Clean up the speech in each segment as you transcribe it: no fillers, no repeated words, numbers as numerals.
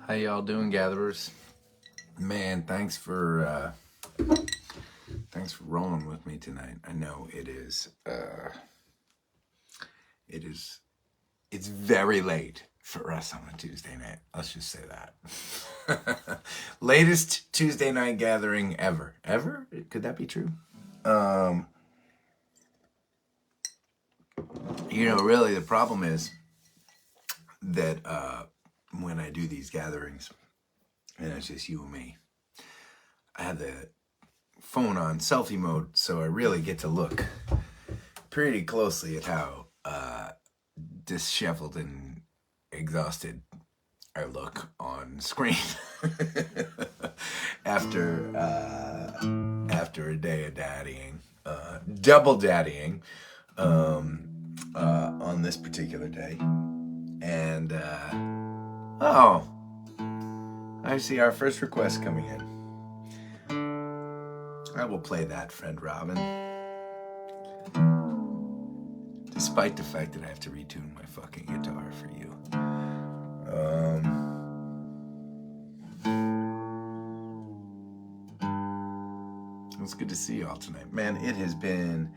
How y'all doing, gatherers? Man, thanks for rolling with me tonight. I know it's very late for us on a Tuesday night. Let's just say that. Latest Tuesday night gathering ever. Ever? Could that be true? Really the problem is that when I do these gatherings and it's just you and me, I have the phone on selfie mode, so I really get to look pretty closely at how disheveled and exhausted I look on screen after a day of daddying, double daddying on this particular day. And I see our first request coming in. I will play that, friend Robin, despite the fact that I have to retune my fucking guitar for you. It's good to see y'all tonight. Man, it has been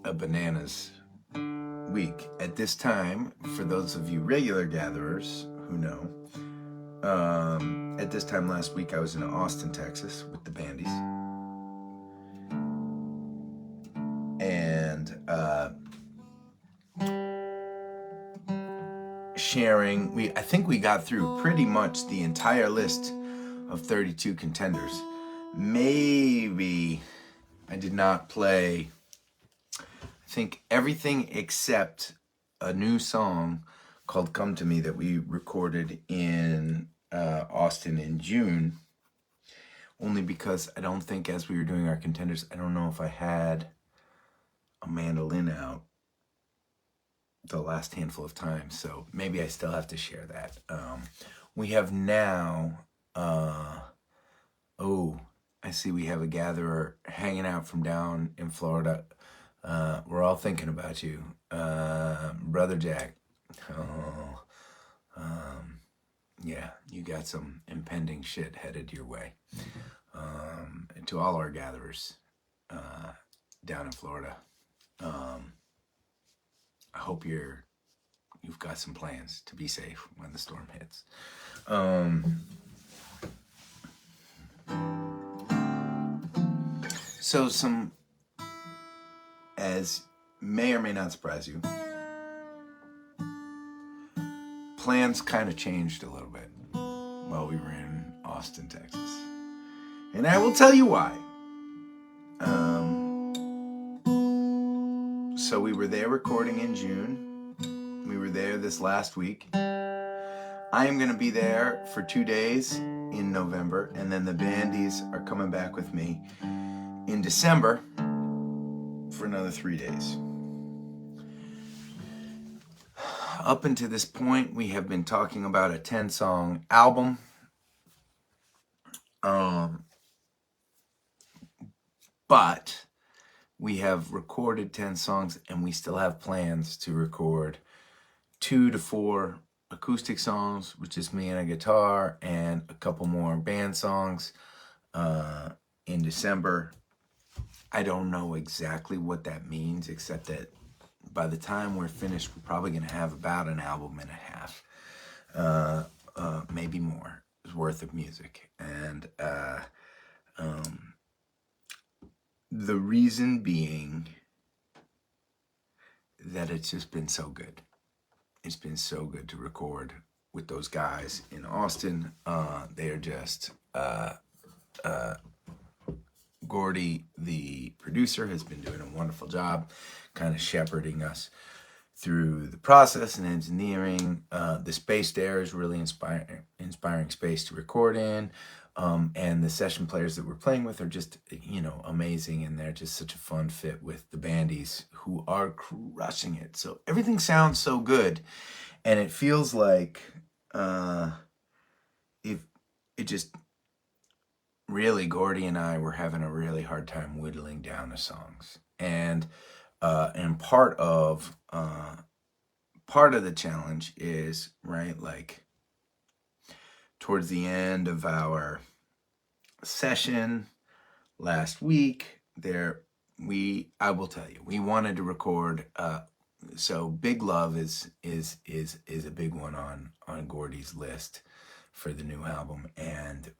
a bananas week. At this time, for those of you regular gatherers who know, at this time last week I was in Austin, Texas with the Bandies. And sharing, I think we got through pretty much the entire list of 32 contenders. Maybe I did not play, I think, everything except a new song called Come to Me that we recorded in Austin in June, only because I don't think, as we were doing our contenders, I don't know if I had a mandolin out the last handful of times, so maybe I still have to share that. We have now, I see we have a gatherer hanging out from down in Florida. We're all thinking about you, Brother Jack. Yeah, you got some impending shit headed your way. And to all our gatherers down in Florida, I hope you've got some plans to be safe when the storm hits. So some, as may or may not surprise you, plans kind of changed a little bit while we were in Austin, Texas. And I will tell you why. So we were there recording in June. We were there this last week. I am going to be there for 2 days in November, and then the Bandies are coming back with me in December for another 3 days. Up until this point, we have been talking about a 10-song album. But we have recorded 10 songs, and we still have plans to record 2 to 4 acoustic songs, which is me and a guitar, and a couple more band songs in December. I don't know exactly what that means, except that by the time we're finished, we're probably going to have about an album and a half, maybe more, worth of music. And the reason being that it's just been so good. It's been so good to record with those guys in Austin. They're just, Gordy, the producer, has been doing a wonderful job kind of shepherding us through the process and engineering. The space there is really inspiring space to record in. And the session players that we're playing with are just, amazing. And they're just such a fun fit with the Bandies, who are crushing it. So everything sounds so good. And it feels like if it just really, Gordy and I were having a really hard time whittling down the songs. And part of part of the challenge is, right, like towards the end of our session last week, I will tell you, we wanted to record. So Big Love is a big one on Gordy's list for the new album, and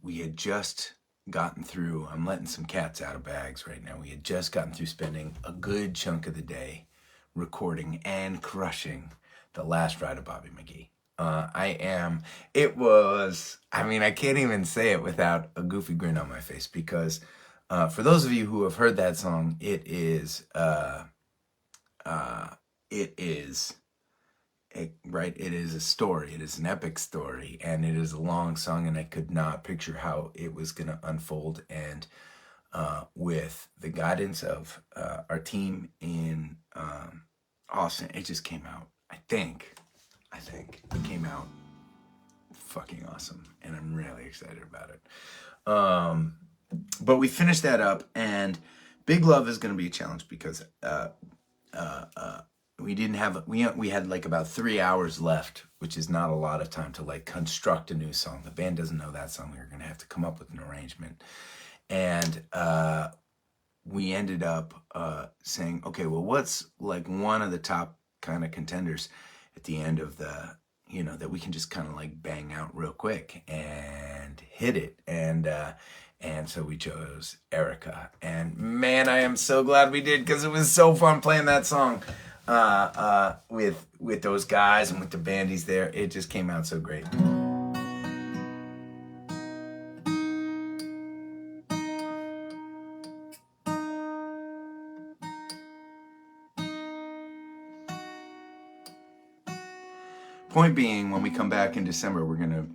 we had just gotten through. I'm letting some cats out of bags right now. We had just gotten through spending a good chunk of the day recording and crushing the last ride of Bobby McGee. I can't even say it without a goofy grin on my face, because for those of you who have heard that song, it is a story. It is an epic story, and it is a long song, and I could not picture how it was going to unfold. And with the guidance of our team in Austin, it just came out. I think it came out fucking awesome, and I'm really excited about it. But we finished that up, and Big Love is going to be a challenge because we had like about 3 hours left, which is not a lot of time to like construct a new song. The band doesn't know that song. We were going to have to come up with an arrangement, and we ended up saying, okay, well, what's like one of the top kind of contenders at the end of the, that we can just kind of like bang out real quick and hit it. And so we chose Erica. And man, I am so glad we did, because it was so fun playing that song with those guys and with the bandies there. It just came out so great. Point being, when we come back in December, we're going to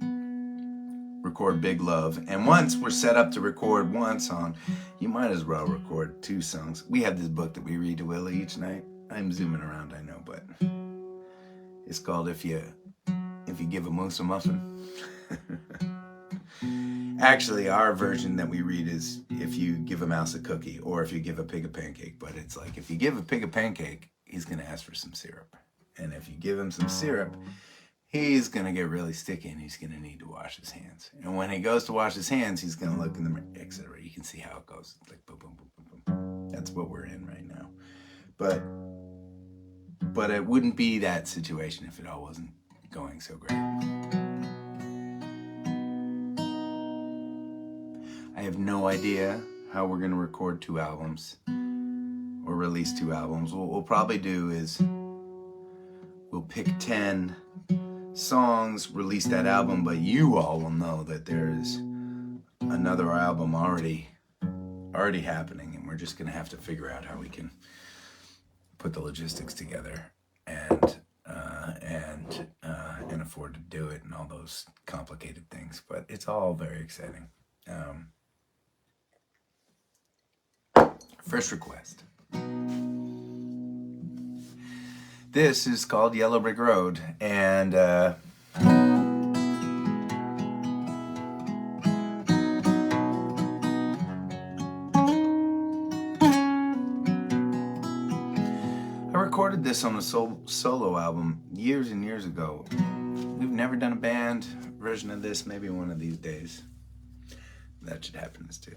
record Big Love. And once we're set up to record one song, you might as well record 2 songs. We have this book that we read to Willie each night. I'm zooming around, I know, but it's called If You Give a Moose a Muffin. Actually, our version that we read is If You Give a Mouse a Cookie, or If You Give a Pig a Pancake. But it's like, if you give a pig a pancake, he's going to ask for some syrup. And if you give him some syrup, he's going to get really sticky, and he's going to need to wash his hands. And when he goes to wash his hands, he's going to look in the mirror, etc. You can see how it goes. It's like boom, boom, boom, boom, boom. That's what we're in right now. But it wouldn't be that situation if it all wasn't going so great. I have no idea how we're going to record 2 albums or release 2 albums. What we'll probably do is we'll pick 10 songs, release that album, but you all will know that there's another album already happening, and we're just going to have to figure out how we can put the logistics together and afford to do it, and all those complicated things. But it's all very exciting. First request. This is called Yellow Brick Road, and I recorded this on a solo album years and years ago. We've never done a band version of this. Maybe one of these days that should happen too.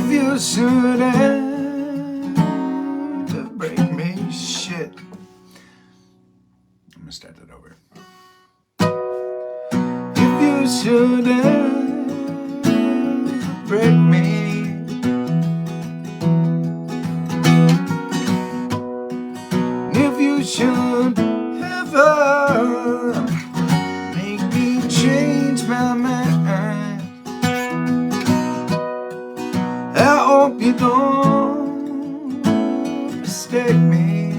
You should have to break me shit. I'm gonna start that over. If you should have break me, if you should ever make me change my mind, I hope you don't mistake me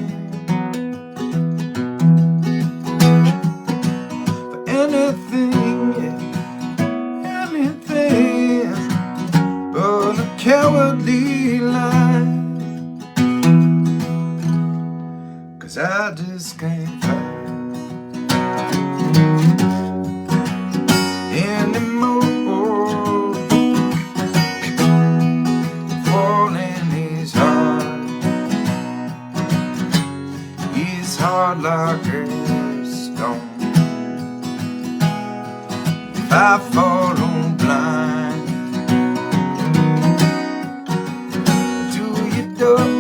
for anything 'cause I just can't fight anymore. Falling is hard. It's hard like a stone. If I fall on blind to your door,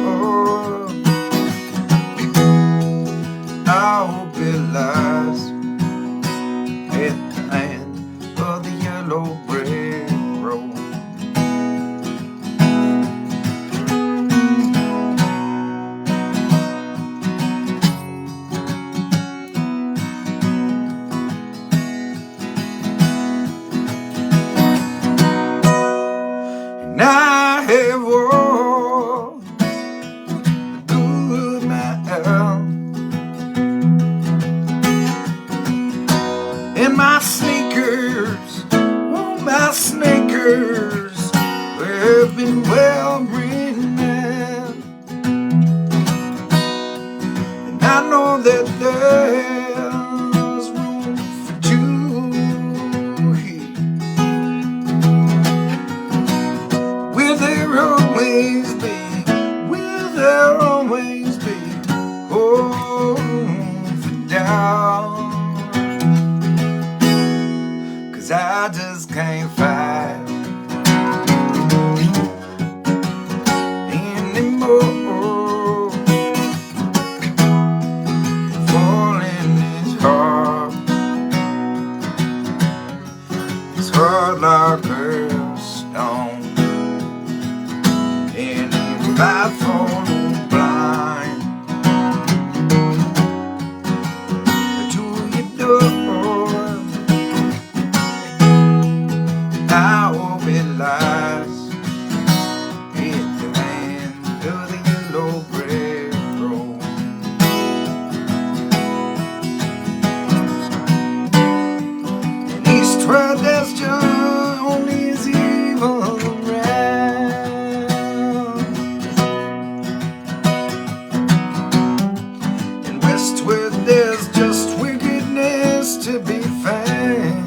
I hope it lies at the end of the yellow brick road. And I have walked a good mile, and my sneakers, oh my sneakers, have been well written. And I know that there's room for two here. Will there always be, will there always be room for doubt? 'Cause I just can't fight anymore. Falling is hard. It's hard like a stone. And if I fall blind to your door, I hope it lies at the end of the yellow brick road. And east where there's just only is evil around, and west where there's just wickedness to be found.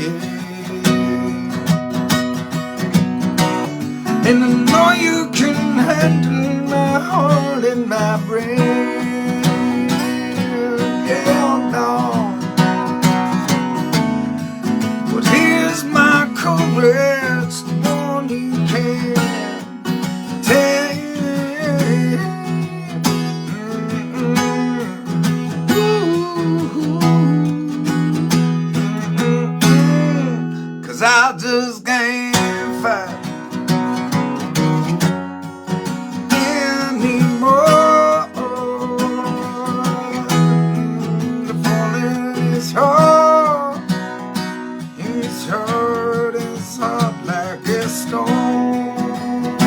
Yeah. And I know you can handle my heart and my brain. Yeah, no. But here's my courage, the one you can take. Ooh. 'Cause I just can't fight anymore. The falling is hard. It's hard like a stone.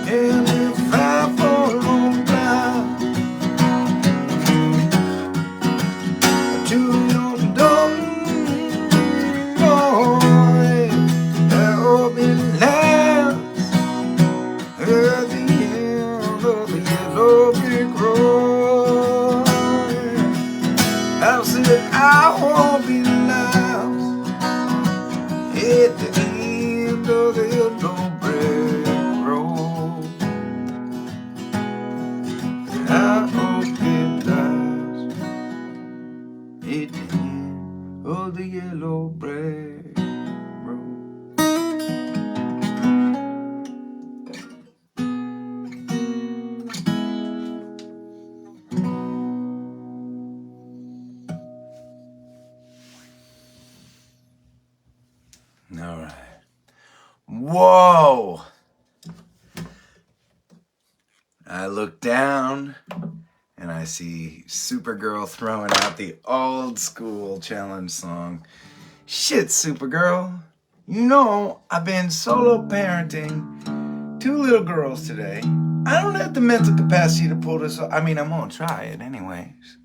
And if I fall on blind to your door, I hope it lands at the end of the yellow brick road. I said I hope it lands at the end of the yellow brick road. I hope it lies at the end of the yellow brick road. All right. Whoa! I look down and I see Supergirl throwing out the old school challenge song. Shit, Supergirl. You know, I've been solo parenting 2 little girls today. I don't have the mental capacity to pull this off. I mean, I'm gonna try it anyways.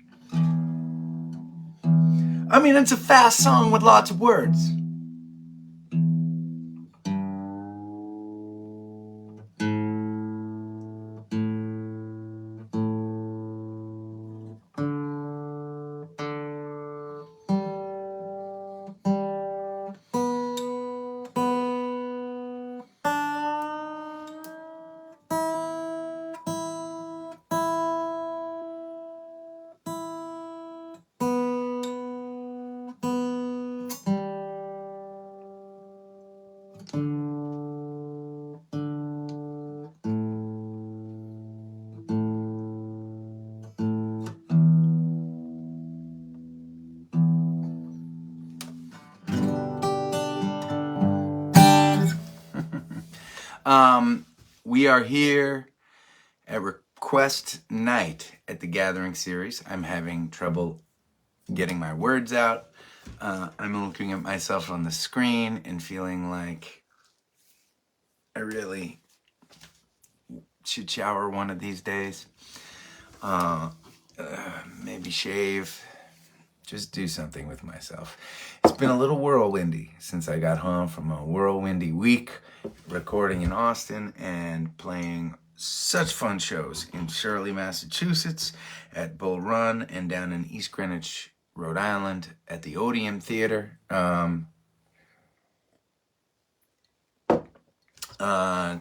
I mean, it's a fast song with lots of words. We are here at Request Night at the Gathering series. I'm having trouble getting my words out. I'm looking at myself on the screen and feeling like I really should shower one of these days. Maybe shave. Just do something with myself. It's been a little whirlwindy since I got home from a whirlwindy week recording in Austin and playing such fun shows in Shirley, Massachusetts at Bull Run and down in East Greenwich, Rhode Island at the Odeon Theater.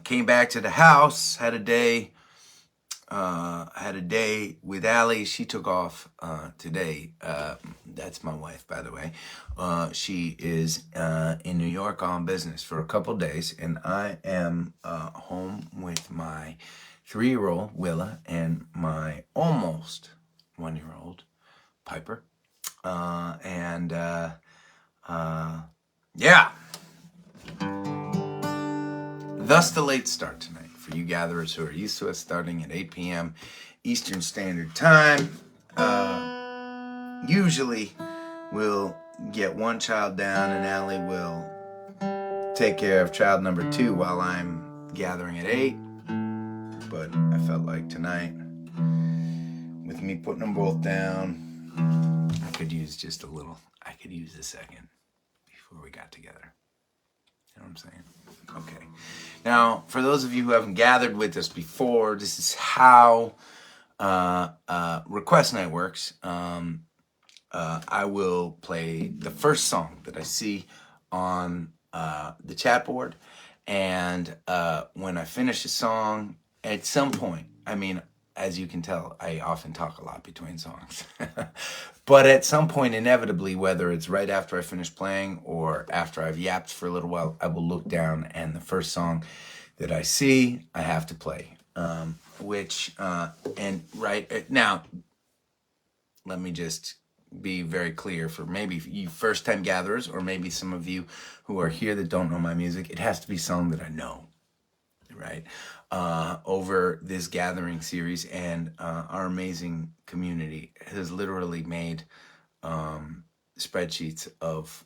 Came back to the house, had a day with Allie. She took off today. That's my wife, by the way. She is in New York on business for a couple days, and I am home with my 3-year-old Willa and my almost 1-year-old Piper. Yeah. Thus the late start tonight for you gatherers who are used to us starting at 8 p.m. Eastern Standard Time. Usually we'll get one child down and Allie will take care of child number 2 while I'm gathering at 8. But I felt like tonight, with me putting them both down, I could use a second before we got together. You know what I'm saying? Okay. Now, for those of you who haven't gathered with us before, this is how Request Night works. I will play the first song that I see on the chat board, and when I finish a song, at some point, I mean, as you can tell, I often talk a lot between songs. But at some point, inevitably, whether it's right after I finish playing or after I've yapped for a little while, I will look down and the first song that I see, I have to play. And right now, let me just be very clear for maybe you first-time gatherers or maybe some of you who are here that don't know my music. It has to be a song that I know, right? Over this gathering series, and our amazing community has literally made spreadsheets of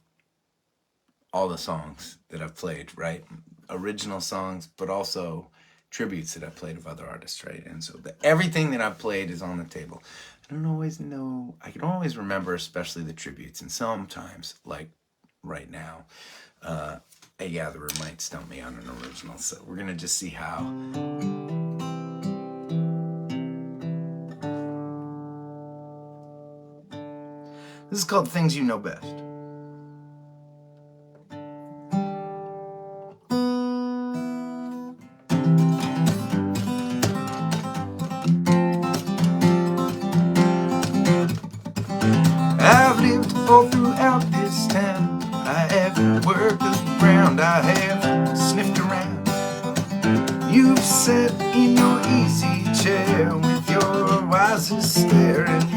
all the songs that I've played, right? Original songs, but also tributes that I've played of other artists, right? And so everything that I've played is on the table. I don't always know, I can always remember, especially the tributes, and sometimes, like right now, a gatherer might stump me on an original, so we're gonna just see how. This is called Things You Know Best. I've lived all throughout this town. I have worked around, I have sniffed around. You've sat in your easy chair with your wisest stare and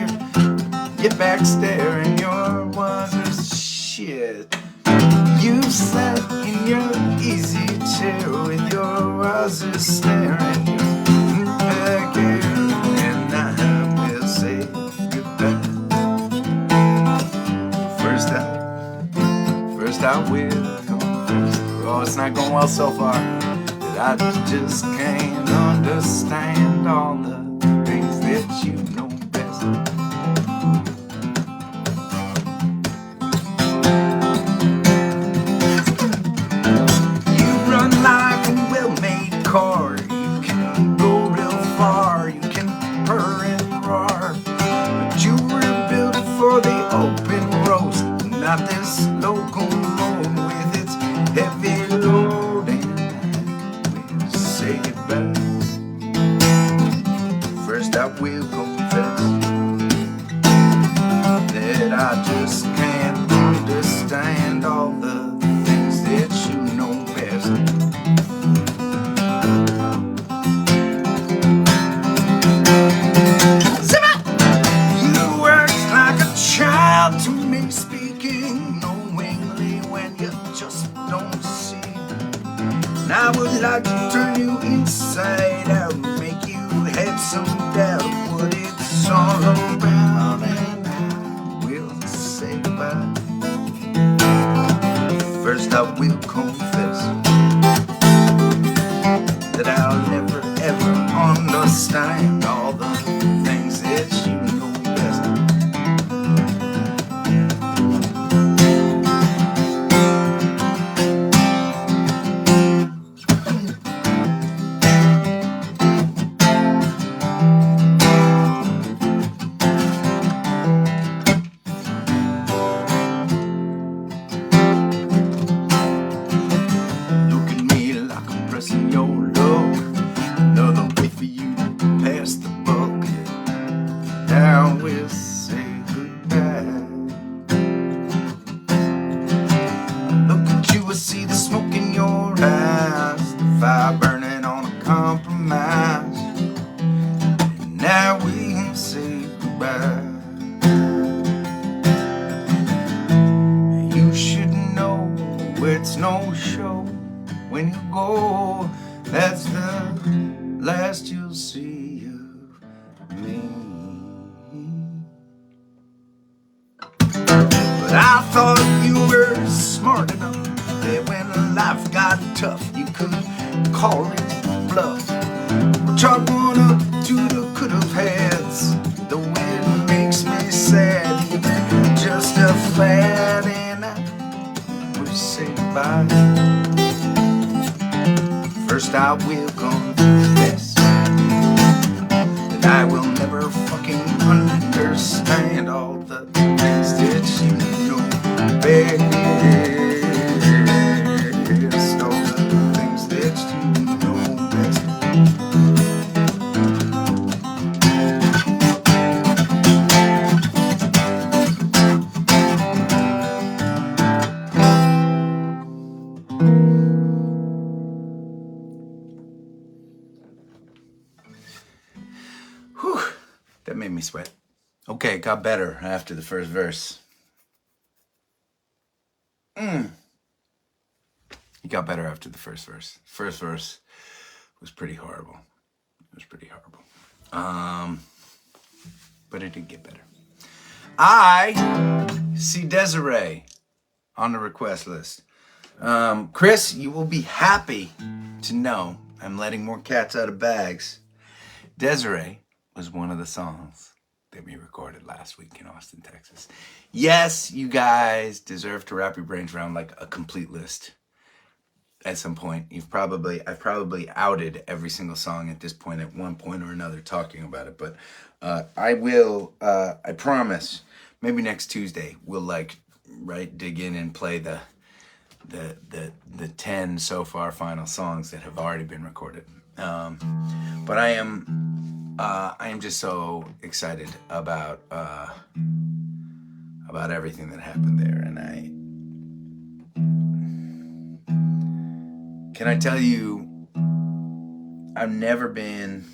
your back stare and your wisest shit. You've sat in your easy chair with your wisest stare and your back hair, and I will say goodbye. First I will confess, oh, it's not going well so far, that I just can't understand all the things that you know best. You run like a well-made car, you can go real far, you can purr and roar, but you were built for the open roast, not this locomotive with its heavy load, and I will say goodbye. First I will confess that I just can't understand all the things that you know best. You work like a child to me, speaking knowingly when you just don't see. And I would like to turn you inside out, make you have some doubt what it's all about, and I will say goodbye. First I will confess that I'll never ever understand all the things that you know best. Look at me like I'm pressing your luck, another way for you to pass the bucket. Now we'll say goodbye. Look at you, I see the smoke in your eyes, the fire burning on a compromise. And now we'll say goodbye. You should know it's no show when you go. That's the last you'll see of me. But I thought you were smart enough that when life got tough, you could call it bluff. Chalk one up to the could-have hads. Though it makes me sad, you're just a fad, and I will say goodbye. First I will confess that I will never fucking understand all the things that you know best. All the things that you know best. Whew, that made me sweat. Okay, it got better after the first verse. It got better after the first verse. First verse was pretty horrible. It was pretty horrible. But it did get better. I see Desiree on the request list. Chris, you will be happy to know I'm letting more cats out of bags. Desiree was one of the songs that we recorded last week in Austin, Texas. Yes, you guys deserve to wrap your brains around like a complete list at some point. I've probably outed every single song at this point at one point or another talking about it, but I will, I promise, maybe next Tuesday we'll dig in and play the 10 so far final songs that have already been recorded. But I am just so excited about everything that happened there, and can I tell you, I've never been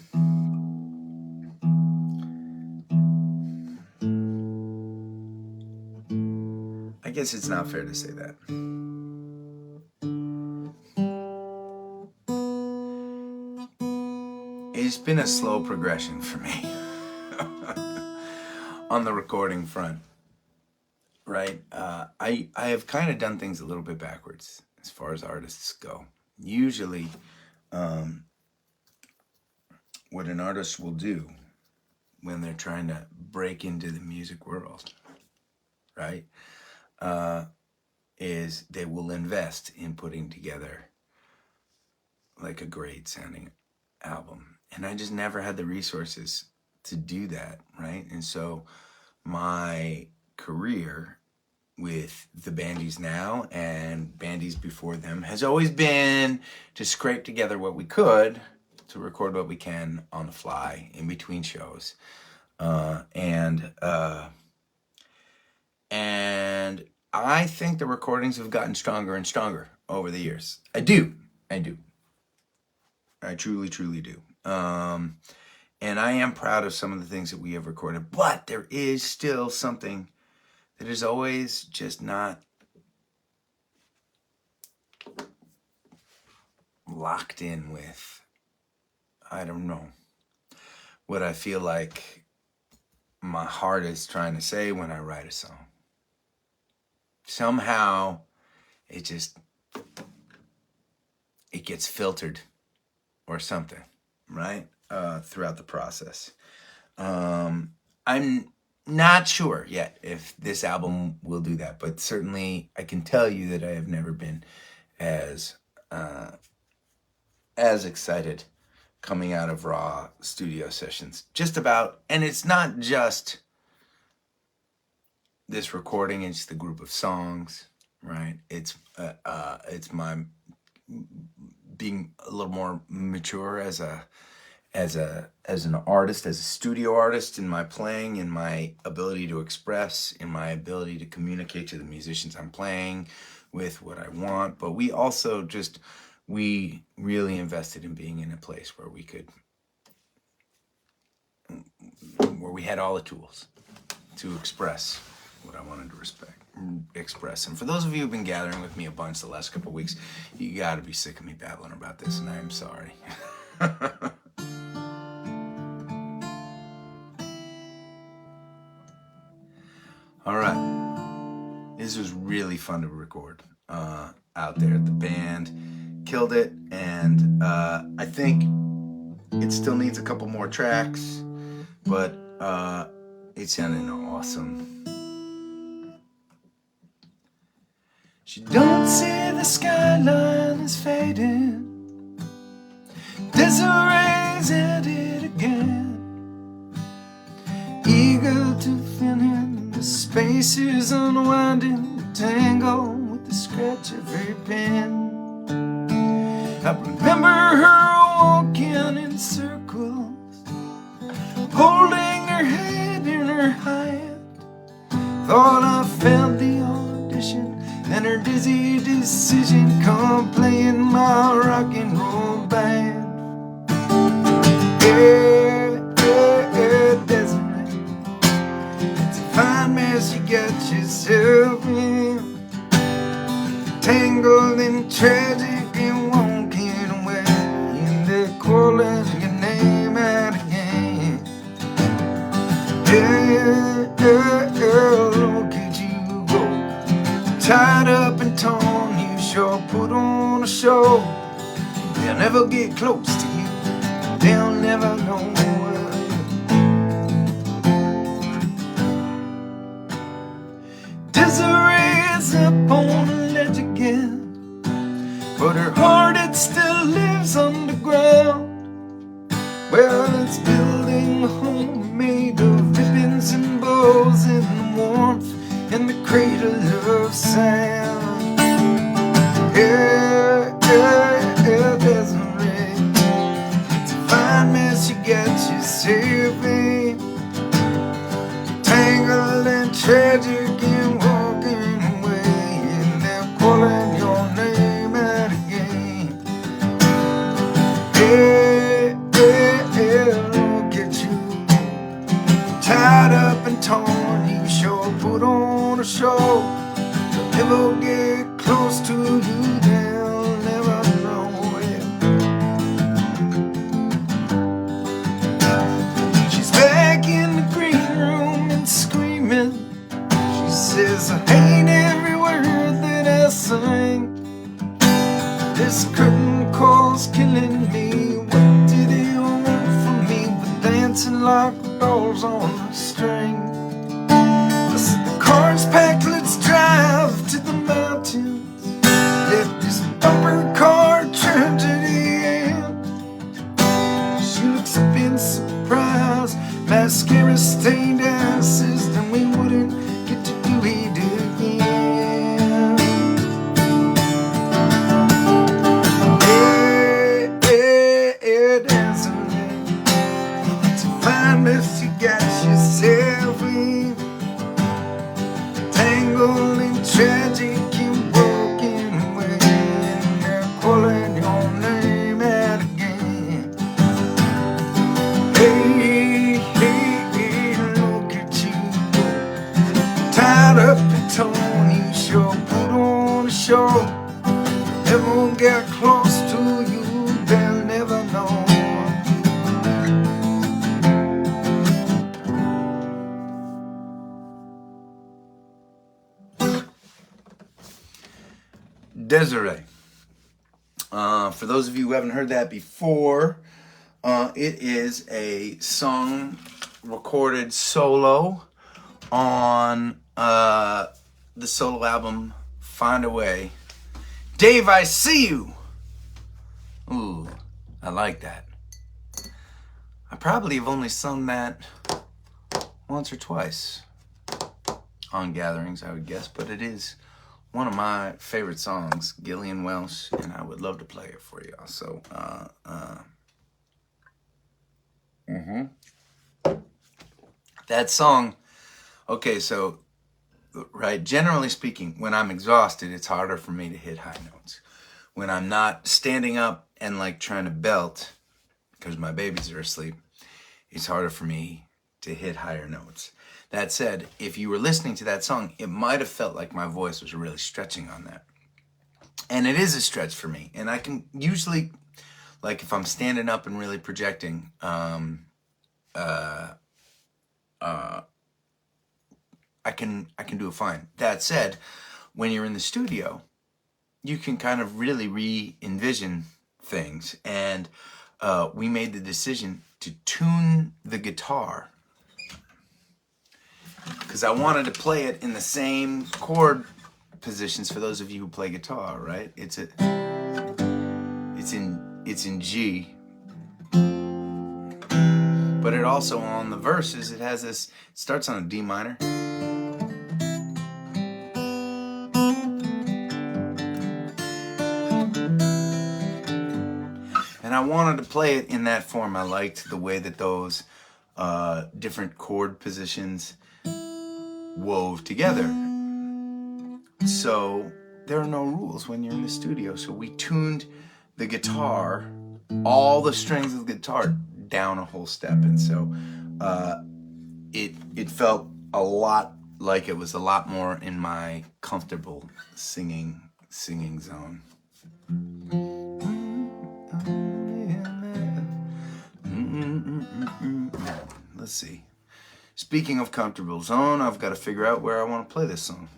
I guess it's not fair to say that. It's been a slow progression for me on the recording front, right? I have kind of done things a little bit backwards as far as artists go. Usually, what an artist will do when they're trying to break into the music world, right, is they will invest in putting together like a great sounding album. And I just never had the resources to do that, right? And so my career with the bandies now and bandies before them has always been to scrape together what we could to record what we can on the fly in between shows. And I think the recordings have gotten stronger and stronger over the years. I do. I truly, truly do. And I am proud of some of the things that we have recorded, but there is still something that is always just not locked in with, I don't know, what I feel like my heart is trying to say when I write a song. Somehow it gets filtered or something, right? Throughout the process. I'm not sure yet if this album will do that, but certainly I can tell you that I have never been as excited coming out of raw studio sessions. Just about, and it's not just this recording, it's the group of songs, right? It's my being a little more mature as an artist, as a studio artist, in my playing, in my ability to express, in my ability to communicate to the musicians I'm playing with what I want. But we also we really invested in being in a place where we had all the tools to express what I wanted to express. And for those of you who've been gathering with me a bunch the last couple of weeks, you gotta be sick of me babbling about this, and I am sorry. All right, this was really fun to record out there. The band killed it, and I think it still needs a couple more tracks, but it sounded awesome. She don't see the skyline is fading, Desiree's at it again, eager to finish. The space is unwinding, the tangle with the scratch of her pen. I remember her walking in circles, holding her head in her hand. Thought I found the audition, and her dizzy decision come playing my rock and roll band. Desiree, it's a fine mess you got yourself in, tangled in tragic and walking away, and they're calling your name out again. Look at you go, tied up and torn, you sure put on a show. They'll never get close to you, they'll never know where. Desiree's up on the ledge again, but her heart, it still lives underground. Well, it's building a home made of ribbons and bows, and the warmth and the cradle of sound. Desiree, it's a fine mess you got yourself in, tangled and tragic and walking away, and they're calling your name out again. Look at you, tied up and torn, you sure put on a show. They'll never get close to you, they'll never know it. She's back in the green room and screaming. She says, I hate every word that I sing. This curtain call's killing me. What did he want from me but dancing like dolls on a string? I said, the car's packed, let's drive to the mountains. Let this bumper car tragedy end. She looks up in surprise, mascara stained asses, then we wouldn't get to do it again. Desiree, it's a fine mess you got yourself in, tangled in tragic and broken away, and they're calling your name out again. Look at you, tied up and torn, you sure put on a show. Never get close to you, Desiree. For those of you who haven't heard that before, it is a song recorded solo on the solo album Find a Way. Dave, I See You. Ooh, I like that. I probably have only sung that once or twice on gatherings, I would guess, but it is one of my favorite songs, Gillian Welsh, and I would love to play it for y'all. So, that song, okay, so, right, generally speaking, when I'm exhausted, it's harder for me to hit high notes. When I'm not standing up and like trying to belt, because my babies are asleep, it's harder for me to hit higher notes. That said, if you were listening to that song, it might have felt like my voice was really stretching on that. And it is a stretch for me. And I can usually, like if I'm standing up and really projecting, I can do it fine. That said, when you're in the studio, you can kind of really re-envision things. And we made the decision to tune the guitar because I wanted to play it in the same chord positions for those of you who play guitar, right? It's in G, but it also on the verses it has this. It starts on a D minor, and I wanted to play it in that form. I liked the way that those different chord positions wove together. So there are no rules when you're in the studio. So we tuned the guitar, all the strings of the guitar down a whole step. And so it felt a lot like it was a lot more in my comfortable singing zone. Let's see. Speaking of comfortable zone, I've got to figure out where I want to play this song.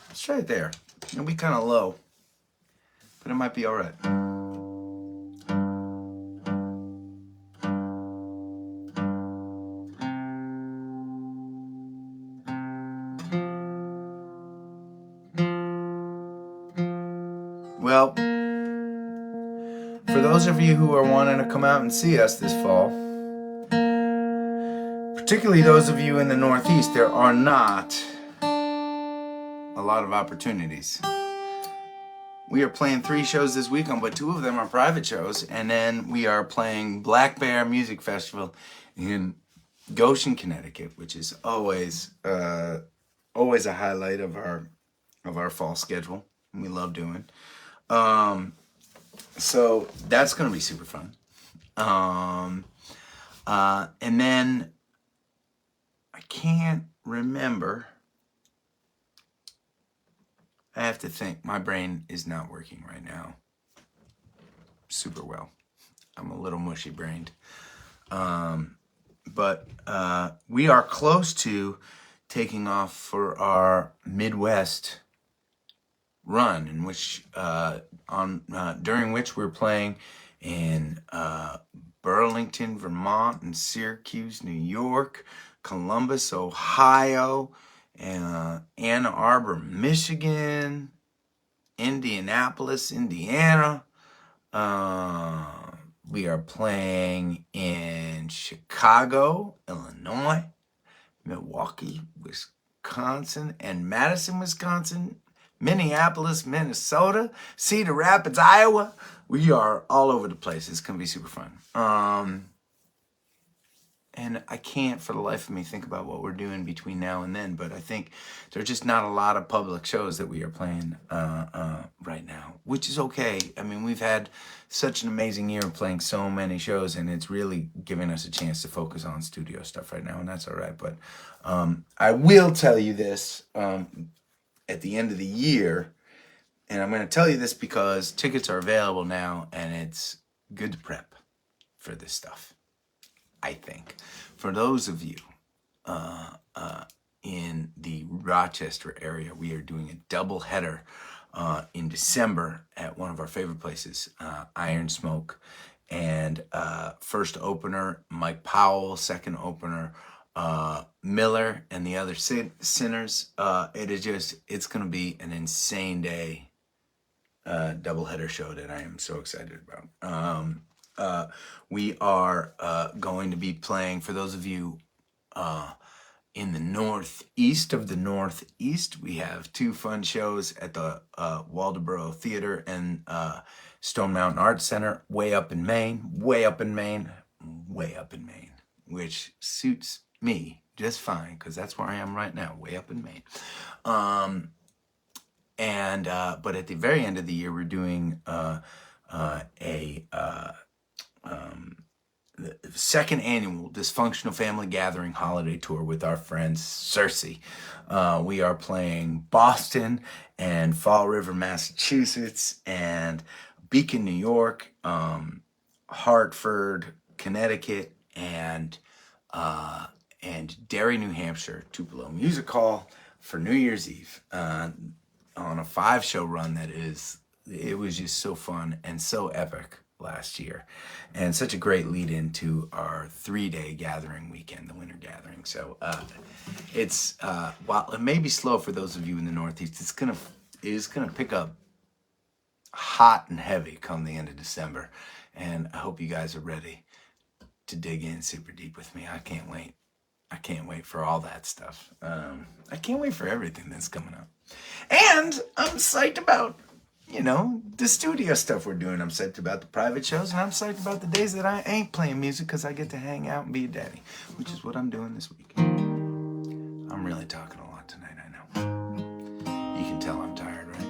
Let's try it there. It'll be kind of low, but it might be all right. Well, for those of you who are wanting to come out and see us this fall, particularly those of you in the Northeast, there are not a lot of opportunities. We are playing 3 shows this weekend, but 2 of them are private shows, and then we are playing Black Bear Music Festival in Goshen, Connecticut, which is always a highlight of our fall schedule. We love doing. So that's going to be super fun. And then I can't remember. I have to think. My brain is not working right now super well. I'm a little mushy brained. But we are close to taking off for our Midwest run, in which during which we're playing in Burlington, Vermont, and Syracuse, New York, Columbus, Ohio, and Ann Arbor, Michigan, Indianapolis, Indiana. We are playing in Chicago, Illinois, Milwaukee, Wisconsin, and Madison, Wisconsin, Minneapolis, Minnesota, Cedar Rapids, Iowa. We are all over the place. It's going to be super fun. And I can't for the life of me think about what we're doing between now and then, but I think there's just not a lot of public shows that we are playing right now, which is okay. I mean, we've had such an amazing year playing so many shows, and it's really giving us a chance to focus on studio stuff right now, and that's all right. But I will tell you this at the end of the year, and I'm going to tell you this because tickets are available now, and it's good to prep for this stuff, I think. For those of you in the Rochester area, we are doing a double header in December at one of our favorite places, Iron Smoke. And first opener, Mike Powell. Second opener, Miller and the Other Sinners. It's going to be an insane day, doubleheader show that I am so excited about. We are going to be playing, for those of you in the northeast of the Northeast, we have two fun shows at the Waldoboro Theater and Stone Mountain Arts Center, way up in Maine, which suits me just fine because that's where I am right now, way up in Maine. But at the very end of the year, we're doing the second annual Dysfunctional Family Gathering Holiday Tour with our friend Cersei. We are playing Boston and Fall River, Massachusetts, and Beacon, New York, Hartford, Connecticut, and Derry, New Hampshire, Tupelo Music Hall for New Year's Eve on a 5-show run. It was just so fun and so epic last year, and such a great lead into our 3-day gathering weekend, the winter gathering. So it's while it may be slow for those of you in the Northeast, it is gonna pick up hot and heavy come the end of December, and I hope you guys are ready to dig in super deep with me. I can't wait for all that stuff. I can't wait for everything that's coming up, and I'm psyched about the studio stuff we're doing. I'm psyched about the private shows, and I'm psyched about the days that I ain't playing music because I get to hang out and be a daddy, which is what I'm doing this week. I'm really talking a lot tonight, I know. You can tell I'm tired, right?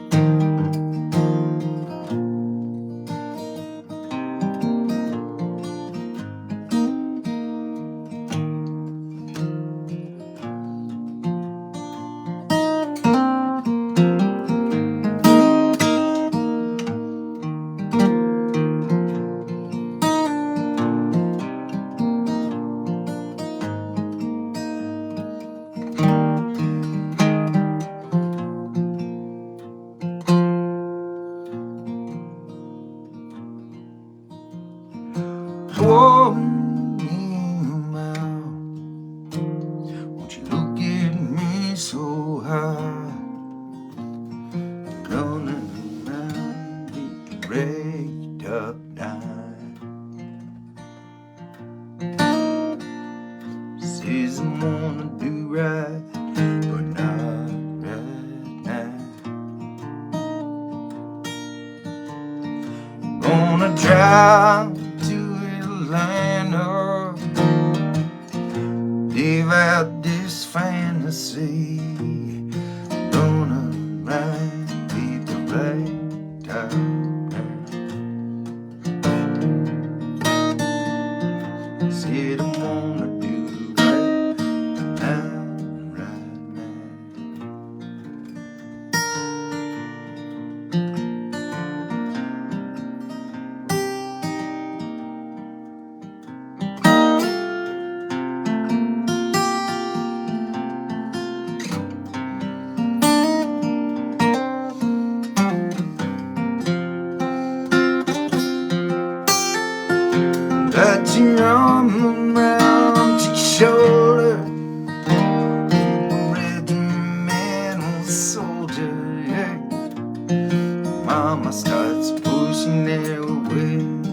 Whoa, won't you look at me so high, running around the raked up night. Says I wanna do right, but not right now. Gonna drive Atlanta, live out this fantasy, gonna ride with the right time. Said I wanna do right now, right now. Got your arm around your shoulder, regimental soldier, yeah. Mama starts pushing their wedding,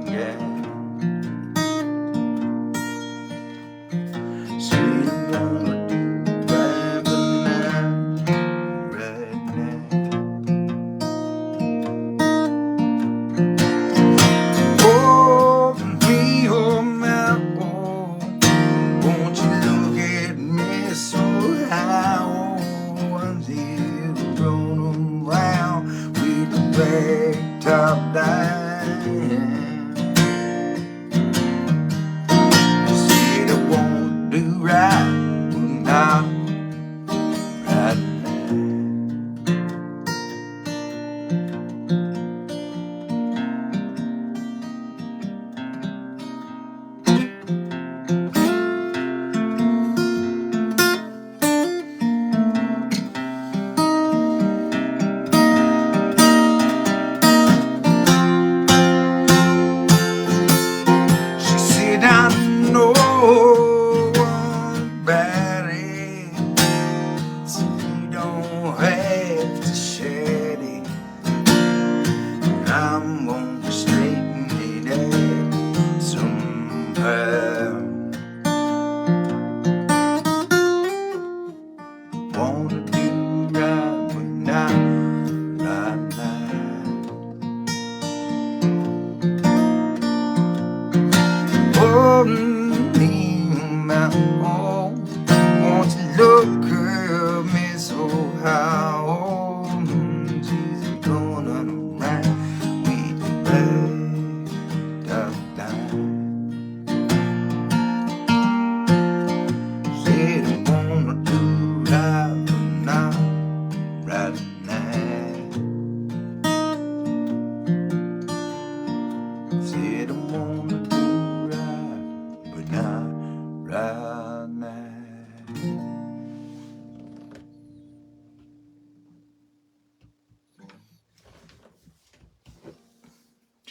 yeah. She wanna do right now, right now. Top down, said I won't do right, not right now.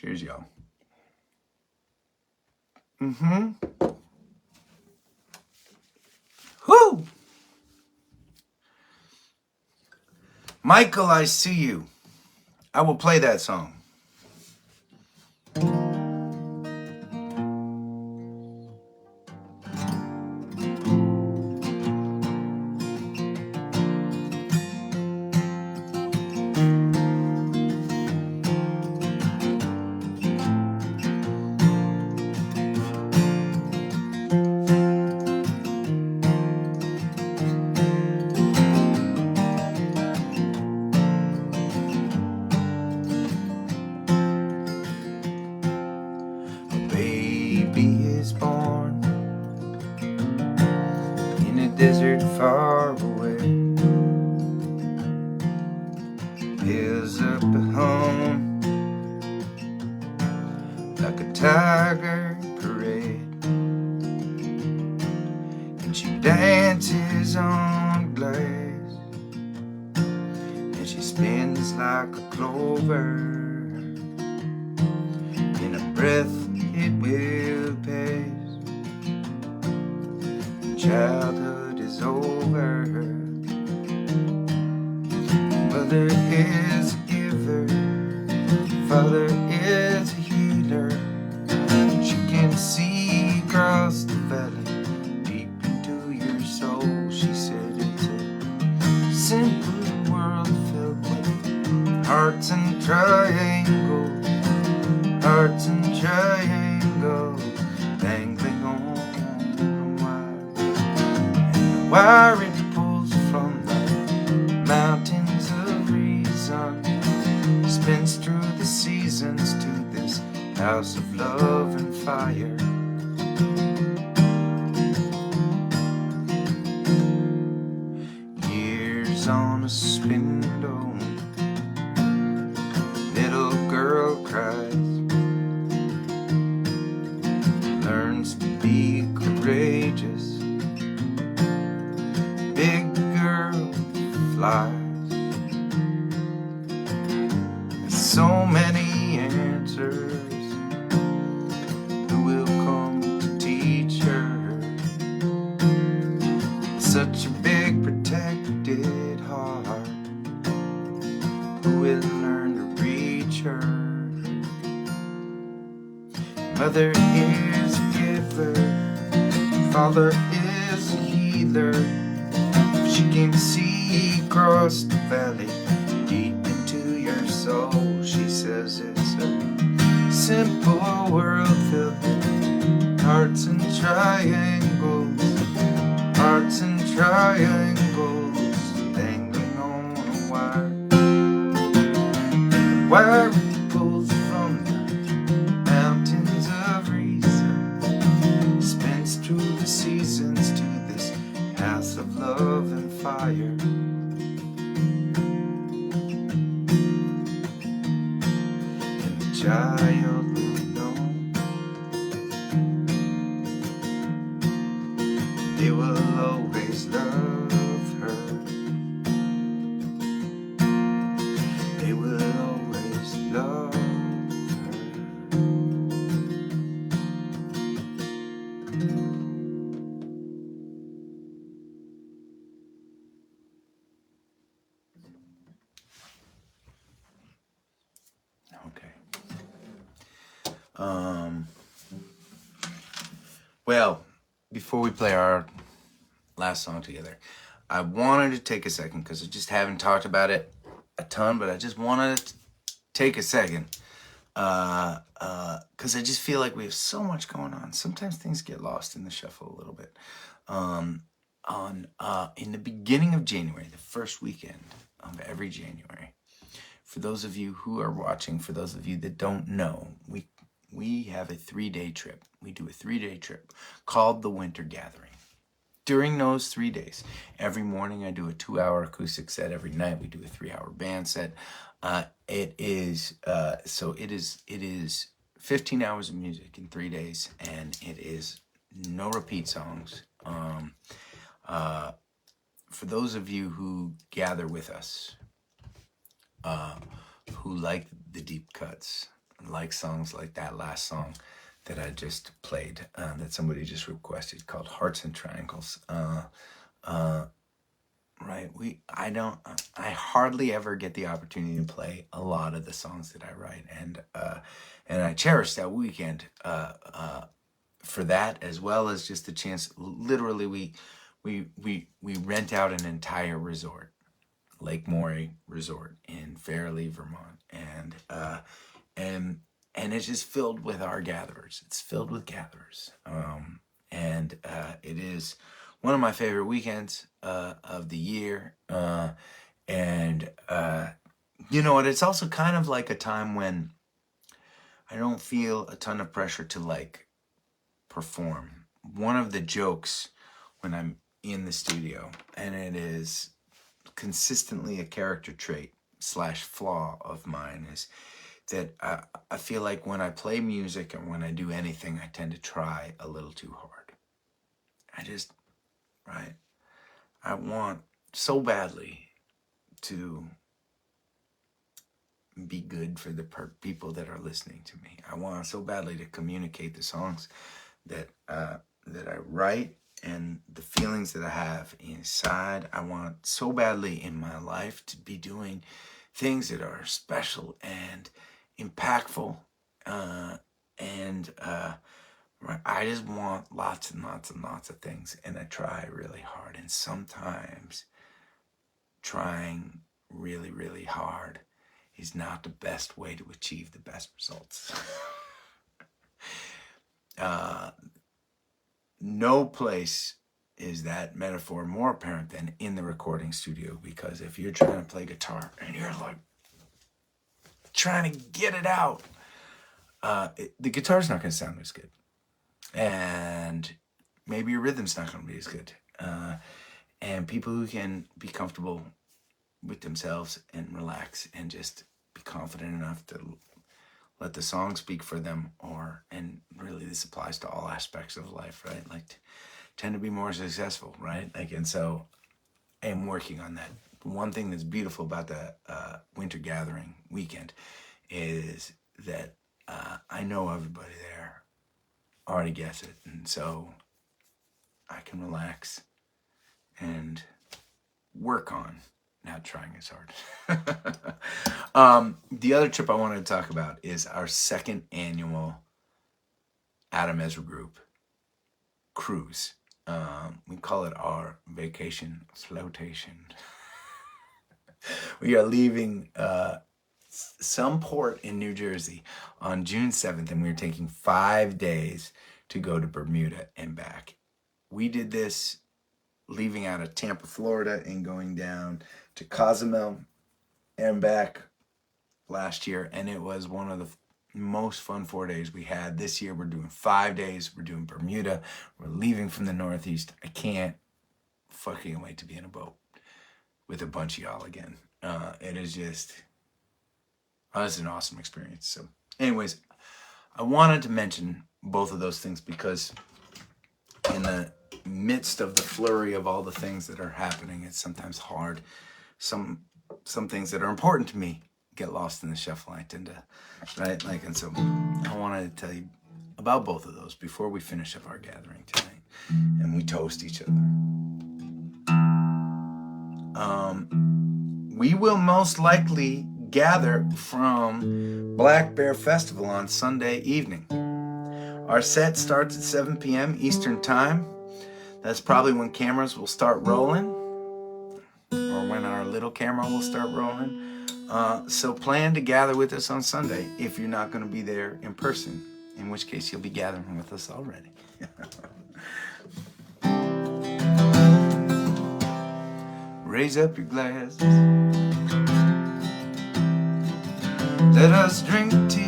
Cheers, y'all. Whoo! Michael, I see you. I will play that song. Desert far away, hills up at home, like a tiger parade, and she dances on glass, and she spins like a clover, in a breath it will pass, childhood is over. Mother is a giver, Father is a healer. She can see across the valley, deep into your soul. She said it's a simple world filled with hearts and triangles, hearts and triangles, dangling on a wire. Wire it pulls from the mountains of reason, spins through the seasons to this house of love and fire. Years on a spindle, little girl cries, learns to be courageous. Big girl flies. There's so many answers. Who will come to teach her? Such a big protected heart. Who will learn to reach her? Mother is a giver, Father is a healer. She can see across the valley, deep into your soul. She says it's a simple world filled with hearts and triangles, hearts and triangles, dangling on a wire. The wire pulls from the mountains of reason, spins through the seasons to this house of love and fire. And the child will know they will always love her. They will always love her. Okay. Well, before we play our last song together, I wanted to take a second because I just haven't talked about it a ton, but I just wanted to take a second because I just feel like we have so much going on. Sometimes things get lost in the shuffle a little bit. In the beginning of January, the first weekend of every January, for those of you who are watching, for those of you that don't know, we have a 3-day trip. We do a 3-day trip called the Winter Gathering. During those 3 days, every morning I do a 2-hour acoustic set. Every night we do a 3-hour band set. It is 15 hours of music in 3 days, and it is no repeat songs. For those of you who gather with us, who like the deep cuts, like songs like that last song that I just played, that somebody just requested, called Hearts and Triangles. Right, I hardly ever get the opportunity to play a lot of the songs that I write, and I cherish that weekend for that, as well as just the chance. Literally, we rent out an entire resort, Lake Morey Resort in Fairleigh, Vermont, and it's just filled with our gatherers. It's filled with gatherers, and it is one of my favorite weekends of the year, and you know what? It's also kind of like a time when I don't feel a ton of pressure to like perform. One of the jokes when I'm in the studio, and it is consistently a character trait / flaw of mine, is that I feel like when I play music and when I do anything, I tend to try a little too hard. Right? I want so badly to be good for the people that are listening to me. I want so badly to communicate the songs that I write and the feelings that I have inside. I want so badly in my life to be doing things that are special and impactful, and I just want lots and lots and lots of things, and I try really hard. And sometimes trying really, really hard is not the best way to achieve the best results. No place is that metaphor more apparent than in the recording studio, because if you're trying to play guitar and you're like trying to get it out, the guitar's not going to sound as good. And maybe your rhythm's not going to be as good. And people who can be comfortable with themselves and relax and just be confident enough to let the song speak for them, and really this applies to all aspects of life, right? Like tend to be more successful, right? Like, and so I am working on that. One thing that's beautiful about the winter gathering weekend is that I know everybody there already gets it, and so I can relax and work on not trying as hard. The other trip I wanted to talk about is our second annual Adam Ezra Group cruise. We call it our vacation flotation. We are leaving some port in New Jersey on June 7th, and we're taking 5 days to go to Bermuda and back. We did this leaving out of Tampa, Florida, and going down to Cozumel and back last year, and it was one of the most fun 4 days we had. This year we're doing 5 days. We're doing Bermuda. We're leaving from the Northeast. I can't fucking wait to be in a boat with a bunch of y'all again. It is just, it's an awesome experience. So anyways, I wanted to mention both of those things because in the midst of the flurry of all the things that are happening, it's sometimes hard. Some things that are important to me get lost in the shuffle. I tend to, right? Like, and so I wanted to tell you about both of those before we finish up our gathering tonight and we toast each other. We will most likely gather from Black Bear Festival on Sunday evening. Our set starts at 7 p.m. Eastern Time. That's probably when cameras will start rolling, or when our little camera will start rolling. So plan to gather with us on Sunday if you're not going to be there in person, in which case you'll be gathering with us already. Raise up your glasses. Let us drink to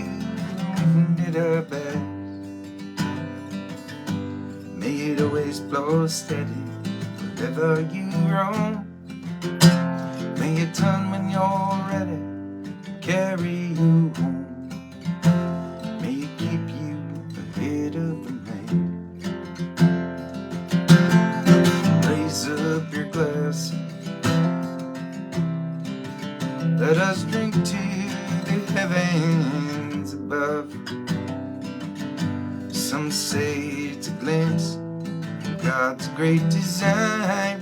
it our best. May it always flow steady wherever you roam. May it turn when you're ready to carry you home. May it keep you ahead of the rain. Raise up your glass. Let us drink to the heavens above. Some say it's a glimpse of God's great design.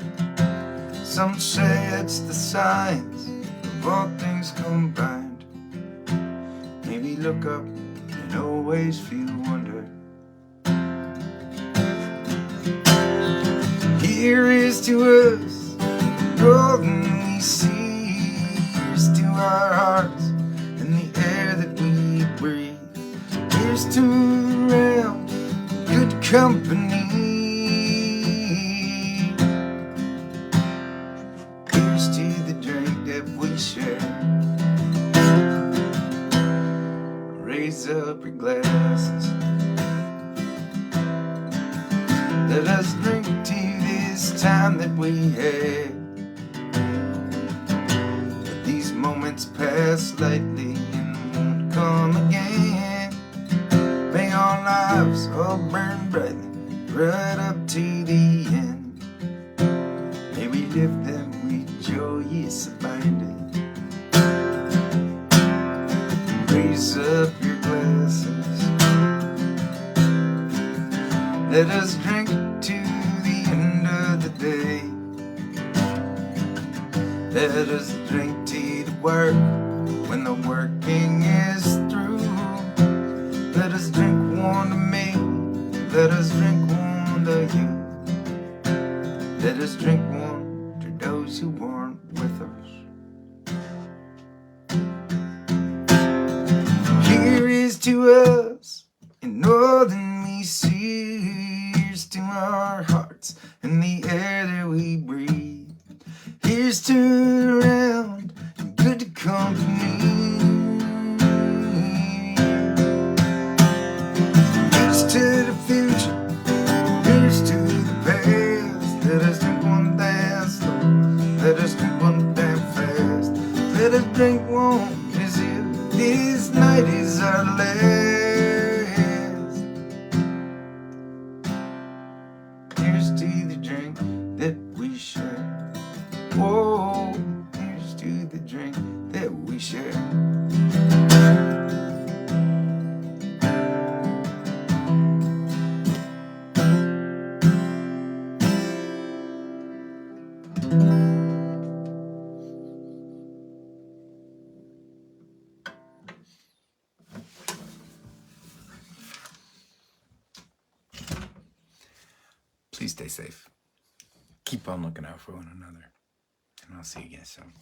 Some say it's the signs of all things combined. Maybe look up and always feel wonder. Here is to us more than we see. Here's to our hearts and the air that we breathe. Here's to around good company. Here's to the drink that we share. Raise up your glasses. Let us drink to this time that we had. But these moments pass lightly and won't come again. May our lives all burn brightly right up to the end. May we live them with joyous abiding. Raise up your glasses. Let us drink to the end of the day. Let us drink to the work when the working is through. Let us drink one to me. Let us drink one to you. Let us drink one to those who aren't with us. Here is to us and all that we see. Here's to our hearts and the air that we breathe. Here's to around good company. Here's to the future. Here's to the past. Let us drink one dance slow. Let us drink one damn fast. Let us drink one as if this night is our last. Here's to the drink that we share. Whoa, here's to the drink that we share. Please stay safe. Keep on looking out for one another. And I'll see you again soon.